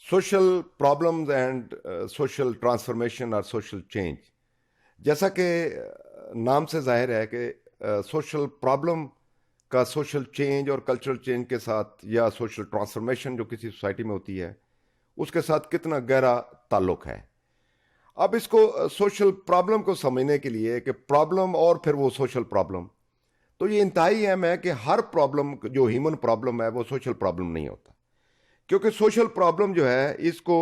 Social problems and social transformation اور social change. جیسا کہ نام سے ظاہر ہے کہ سوشل پرابلم کا سوشل چینج اور کلچرل چینج کے ساتھ یا سوشل ٹرانسفارمیشن جو کسی سوسائٹی میں ہوتی ہے اس کے ساتھ کتنا گہرا تعلق ہے. اب اس کو سوشل پرابلم کو سمجھنے کے لیے کہ پرابلم اور پھر وہ سوشل پرابلم، تو یہ انتہائی اہم ہے کہ ہر پرابلم جو ہیومن پرابلم ہے وہ سوشل پرابلم نہیں ہوتا، کیونکہ سوشل پرابلم جو ہے اس کو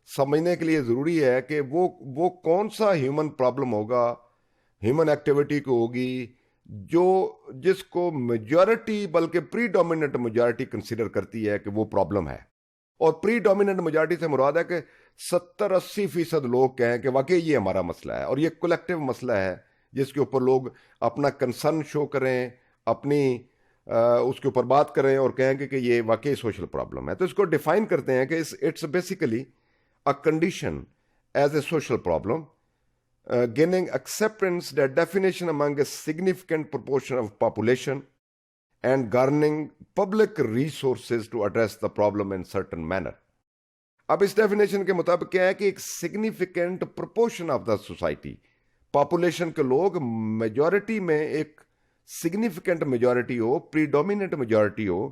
سمجھنے کے لیے ضروری ہے کہ وہ کون سا ہیومن پرابلم ہوگا، ہیومن ایکٹیویٹی کو ہوگی جس کو میجورٹی بلکہ پری ڈومیننٹ میجورٹی کنسیڈر کرتی ہے کہ وہ پرابلم ہے. اور پری ڈومیننٹ میجورٹی سے مراد ہے کہ 70-80% لوگ کہیں کہ واقعی یہ ہمارا مسئلہ ہے اور یہ کولیکٹیو مسئلہ ہے جس کے اوپر لوگ اپنا کنسرن شو کریں، اپنی اس کے اوپر بات کریں اور کہیں کہ یہ واقعی سوشل پرابلم ہے. تو اس کو ڈیفائن کرتے ہیں کہ it's basically a condition as a social problem, gaining acceptance that definition among a significant proportion of population and garnering public resources to address the problem in certain manner. اب اس definition کے مطابق کیا ہے کہ ایک significant proportion of the society, population کے لوگ majority میں ایک سگنیفیکنٹ میجورٹی ہو، پری ڈومیننٹ میجورٹی ہو،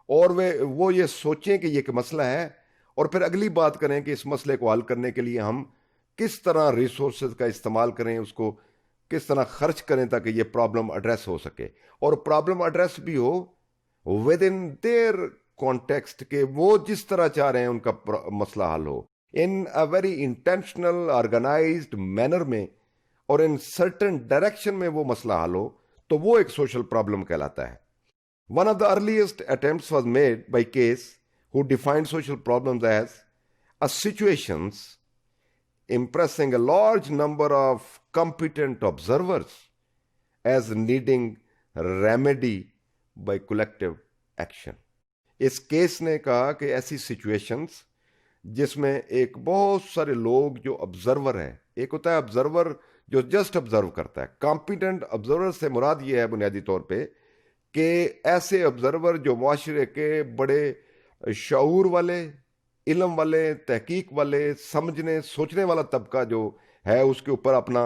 اور وہ یہ سوچیں کہ یہ ایک مسئلہ ہے، اور پھر اگلی بات کریں کہ اس مسئلے کو حل کرنے کے لیے ہم کس طرح ریسورسز کا استعمال کریں، اس کو کس طرح خرچ کریں تاکہ یہ پرابلم ایڈریس ہو سکے، اور پرابلم ایڈریس بھی ہو ود ان دیئر کانٹیکسٹ کہ وہ جس طرح چاہ رہے ہیں ان کا مسئلہ حل ہو، in a very intentional organised manner میں اور ان سرٹن ڈائریکشن میں وہ مسئلہ حل ہو، تو وہ ایک سوشل پرابلم کہلاتا ہے. One of the earliest attempts was made by case who defined social problems as a situations impressing a large number of competent observers as needing remedy by collective action. اس Case نے کہا کہ ایسی situations جس میں ایک بہت سارے لوگ جو آبزرور ہیں، ایک ہوتا ہے آبزرور جو جسٹ آبزرو کرتا ہے، کمپیٹنٹ آبزرور سے مراد یہ ہے بنیادی طور پہ کہ ایسے آبزرور جو معاشرے کے بڑے شعور والے، علم والے، تحقیق والے، سمجھنے سوچنے والا طبقہ جو ہے اس کے اوپر اپنا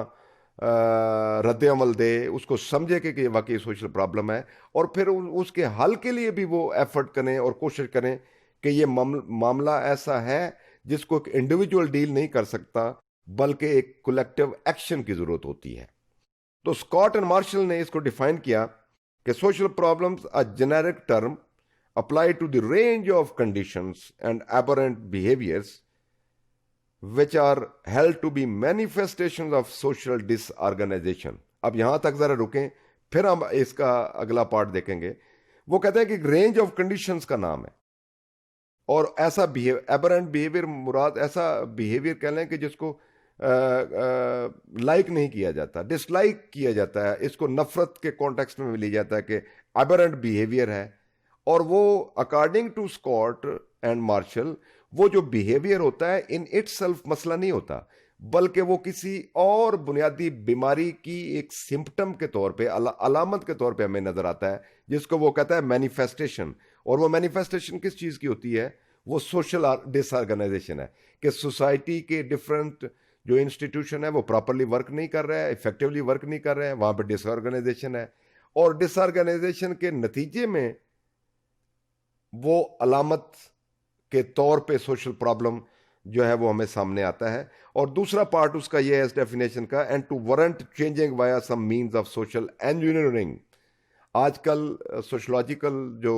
رد عمل دے، اس کو سمجھے کہ یہ واقعی سوشل پرابلم ہے، اور پھر اس کے حل کے لیے بھی وہ ایفرٹ کریں اور کوشش کریں کہ یہ معاملہ ایسا ہے جس کو ایک انڈیویجول ڈیل نہیں کر سکتا بلکہ ایک کولیکٹیو ایکشن کی ضرورت ہوتی ہے. تو اسکاٹ اینڈ مارشل نے اس کو ڈیفائن کیا کہ social problems a generic term apply to the range of conditions and aberrant behaviors which are held to be manifestations of social disorganization. اب یہاں تک ذرا رکیں، پھر ہم اس کا اگلا پارٹ دیکھیں گے. وہ کہتے ہیں کہ رینج آف کنڈیشنز کا نام ہے، اور ایسا ایبرنٹ بیہیویئر مراد ایسا بیہیویئر کہہ لیں کہ جس کو لائک نہیں کیا جاتا، ڈس لائک کیا جاتا ہے، اس کو نفرت کے کانٹیکسٹ میں لیا جاتا ہے کہ ایبرنٹ بیہیویئر ہے. اور وہ according to Scott and Marshall وہ جو بیہیویئر ہوتا ہے ان اٹ سیلف مسئلہ نہیں ہوتا، بلکہ وہ کسی اور بنیادی بیماری کی ایک سمپٹم کے طور پہ، علامت کے طور پہ ہمیں نظر آتا ہے، جس کو وہ کہتا ہے مینیفیسٹیشن. اور وہ مینیفیسٹیشن کس چیز کی ہوتی ہے؟ وہ سوشل ڈس آرگنائزیشن ہے کہ سوسائٹی کے ڈفرینٹ جو انسٹیٹیوشن ہے وہ پراپرلی ورک نہیں کر رہا ہے، افیکٹولی ورک نہیں کر رہے ہیں، وہاں پہ ڈس آرگنائزیشن ہے، اور ڈس آرگنائزیشن کے نتیجے میں وہ علامت کے طور پہ سوشل پرابلم جو ہے وہ ہمیں سامنے آتا ہے. اور دوسرا پارٹ اس کا یہ ہے اس ڈیفینیشن کا، and to warrant changing via some means of social engineering. آج کل سوشولوجیکل جو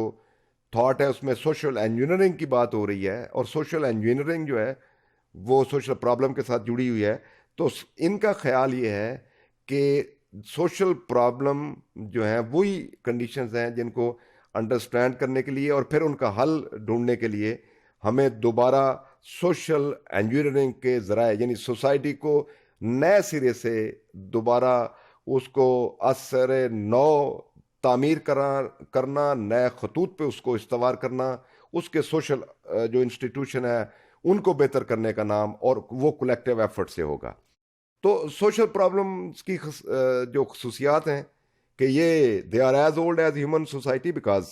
تھاٹ ہے اس میں سوشل انجینئرنگ کی بات ہو رہی ہے، اور سوشل انجینئرنگ جو ہے وہ سوشل پرابلم کے ساتھ جڑی ہوئی ہے. تو ان کا خیال یہ ہے کہ سوشل پرابلم جو ہیں وہی کنڈیشنز ہیں جن کو انڈرسٹینڈ کرنے کے لیے اور پھر ان کا حل ڈھونڈنے کے لیے ہمیں دوبارہ سوشل انجینئرنگ کے ذرائع، یعنی سوسائٹی کو نئے سرے سے دوبارہ اس کو اثر نو تعمیر کرنا، نئے خطوط پہ اس کو استوار کرنا، اس کے سوشل جو انسٹیٹیوشن ہے ان کو بہتر کرنے کا نام، اور وہ کولیکٹیو ایفرٹ سے ہوگا. تو سوشل پرابلمز کی جو خصوصیات ہیں کہ یہ they are as old as human society, because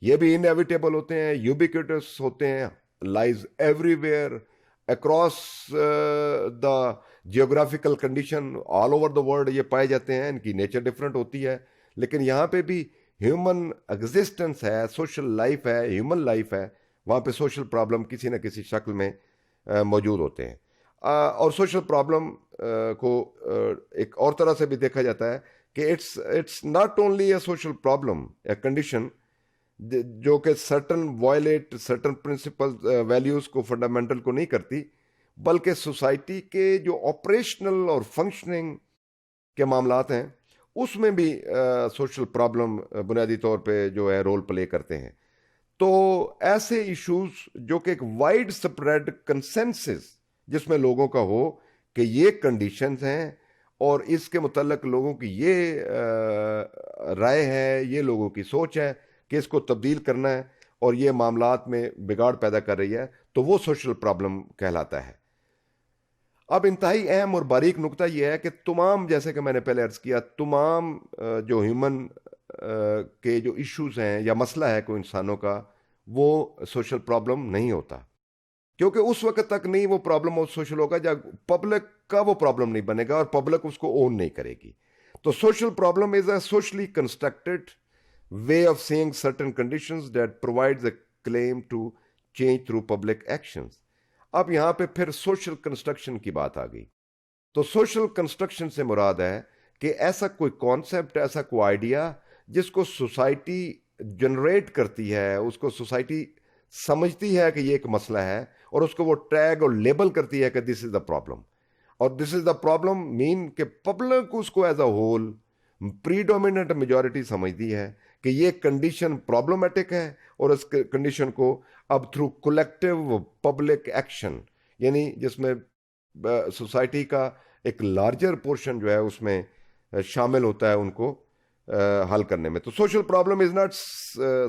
یہ بھی انیویٹیبل ہوتے ہیں، یوبیکیوٹس ہوتے ہیں، lies everywhere across the geographical condition all over the world. یہ پائے جاتے ہیں, ان کی نیچر ڈفرینٹ ہوتی ہے, لیکن یہاں پہ بھی ہیومن ایگزسٹنس ہے, سوشل لائف ہے, ہیومن لائف ہے, وہاں پہ سوشل پرابلم کسی نہ کسی شکل میں موجود ہوتے ہیں. اور سوشل پرابلم کو ایک اور طرح سے بھی دیکھا جاتا ہے کہ it's not only a social problem, a condition جو کہ certain violate certain principle values کو فنڈامنٹل کو نہیں کرتی, بلکہ سوسائٹی کے جو آپریشنل اور فنکشننگ کے معاملات ہیں اس میں بھی سوشل پرابلم بنیادی طور پہ جو ہے رول پلے کرتے ہیں. تو ایسے ایشوز جو کہ ایک وائڈ سپریڈ کنسنسس جس میں لوگوں کا ہو کہ یہ کنڈیشنز ہیں اور اس کے متعلق لوگوں کی یہ رائے ہے, یہ لوگوں کی سوچ ہے کہ اس کو تبدیل کرنا ہے اور یہ معاملات میں بگاڑ پیدا کر رہی ہے, تو وہ سوشل پرابلم کہلاتا ہے. اب انتہائی اہم اور باریک نقطہ یہ ہے کہ تمام, جیسے کہ میں نے پہلے عرض کیا, تمام جو ہیومن کے جو ایشوز ہیں یا مسئلہ ہے کوئی انسانوں کا, وہ سوشل پرابلم نہیں ہوتا, کیونکہ اس وقت تک نہیں وہ پرابلم سوشل ہوگا جب پبلک کا وہ پرابلم نہیں بنے گا اور پبلک اس کو اون نہیں کرے گی. تو social problem is a socially constructed way of seeing certain conditions that provides a claim to change through public actions. اب یہاں پہ پھر سوشل کنسٹرکشن کی بات آ گئی. تو سوشل کنسٹرکشن سے مراد ہے کہ ایسا کوئی کانسیپٹ, ایسا کوئی آئیڈیا جس کو سوسائٹی جنریٹ کرتی ہے, اس کو سوسائٹی سمجھتی ہے کہ یہ ایک مسئلہ ہے اور اس کو وہ ٹیگ اور لیبل کرتی ہے کہ دس از دا پرابلم. اور دس از دا پرابلم مین کہ پبلک اس کو ایز اے ہول پریڈومیننٹ میجورٹی سمجھتی ہے کہ یہ کنڈیشن پرابلمٹک ہے, اور اس کنڈیشن کو اب تھرو کولیکٹیو پبلک ایکشن, یعنی جس میں سوسائٹی کا ایک لارجر پورشن جو ہے اس میں شامل ہوتا ہے ان کو حل کرنے میں. تو social problem is not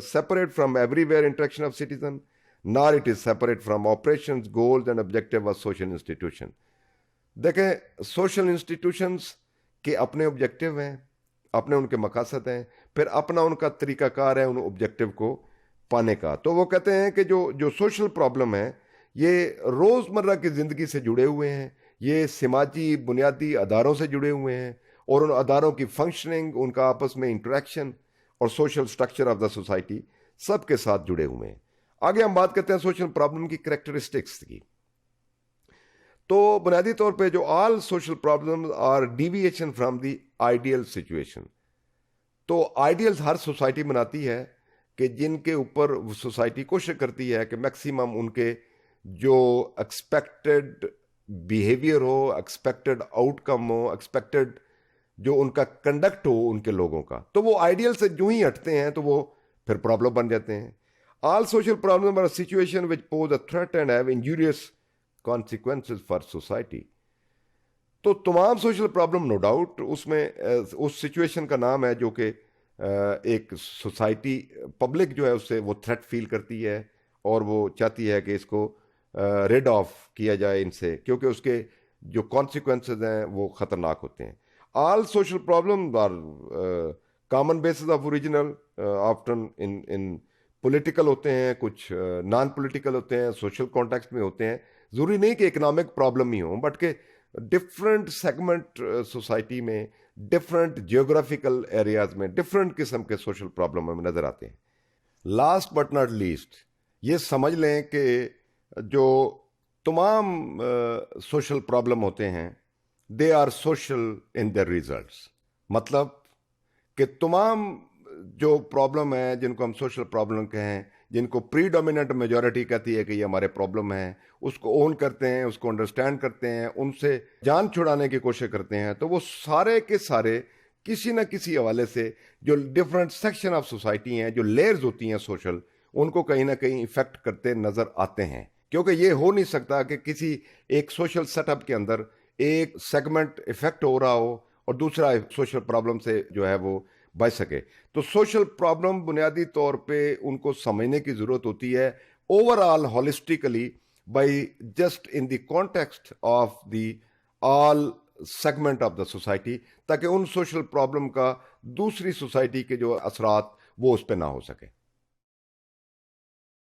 separate from everywhere interaction of citizen, nor it is separate from operations, goals and objective of social institution. دیکھیں, سوشل انسٹیٹیوشنز کے اپنے آبجیکٹیو ہیں, اپنے ان کے مقاصد ہیں, پھر اپنا ان کا طریقہ کار ہے ان آبجیکٹیو کو پانے کا. تو وہ کہتے ہیں کہ جو سوشل پرابلم ہے یہ روزمرہ کی زندگی سے جڑے ہوئے ہیں, یہ سماجی بنیادی اداروں سے جڑے ہوئے ہیں, اور ان اداروں کی فنکشننگ, ان کا آپس میں انٹریکشن اور social structure of the society سب کے ساتھ جڑے ہوئے ہیں. آگے ہم بات کرتے ہیں سوشل پرابلم کی کریکٹرسٹکس کی. تو بنیادی طور پہ جو all social problem are deviation from the ideal situation. تو آئیڈیلز ہر سوسائٹی بناتی ہے کہ جن کے اوپر سوسائٹی کوشش کرتی ہے کہ میکسیمم ان کے جو ایکسپیکٹڈ بیہیویئر ہو, ایکسپیکٹڈ آؤٹ کم ہو, ایکسپیکٹڈ جو ان کا کنڈکٹ ہو ان کے لوگوں کا, تو وہ آئیڈیل سے جو ہی ہٹتے ہیں تو وہ پھر پرابلم بن جاتے ہیں. All social problem are situation which pose a threat and have injurious consequences for society. تو تمام سوشل پرابلم نو ڈاؤٹ اس میں اس سچویشن کا نام ہے جو کہ ایک سوسائٹی پبلک جو ہے اس سے وہ تھریٹ فیل کرتی ہے اور وہ چاہتی ہے کہ اس کو ریڈ آف کیا جائے ان سے, کیونکہ اس کے جو کانسیکوینسز ہیں وہ خطرناک ہوتے ہیں. All social problem are common bases of original, often in political ہوتے ہیں, کچھ نان پولیٹیکل ہوتے ہیں, سوشل کانٹیکسٹ میں ہوتے ہیں. ضروری نہیں کہ اکنامک پرابلم ہی ہوں, بٹ کہ ڈفرینٹ سیگمنٹ سوسائٹی میں, ڈفرینٹ جیوگرافیکل ایریاز میں ڈفرینٹ قسم کے سوشل پرابلم ہمیں نظر آتے ہیں. لاسٹ بٹ ناٹ لیسٹ, یہ سمجھ لیں کہ جو تمام سوشل پرابلم ہوتے ہیں they are social in their results. مطلب کہ تمام جو پرابلم ہیں جن کو ہم سوشل پرابلم کہیں, جن کو پری ڈومیننٹ میجورٹی کہتی ہے کہ یہ ہمارے پرابلم ہیں, اس کو اون کرتے ہیں, اس کو انڈرسٹینڈ کرتے ہیں, ان سے جان چھڑانے کی کوشش کرتے ہیں, تو وہ سارے کے سارے کسی نہ کسی حوالے سے جو ڈفرینٹ سیکشن آف سوسائٹی ہیں, جو لیئرز ہوتی ہیں سوشل, ان کو کہیں نہ کہیں افیکٹ کرتے نظر آتے ہیں. کیونکہ یہ ہو نہیں سکتا کہ کسی ایک سوشل سیٹ اپ کے اندر ایک سیگمنٹ افیکٹ ہو رہا ہو اور دوسرا سوشل پرابلم سے جو ہے وہ بچ سکے. تو سوشل پرابلم بنیادی طور پہ ان کو سمجھنے کی ضرورت ہوتی ہے over all holistically by just in the context of the all segment of the society, تاکہ ان سوشل پرابلم کا دوسری سوسائٹی کے جو اثرات وہ اس پہ نہ ہو سکے.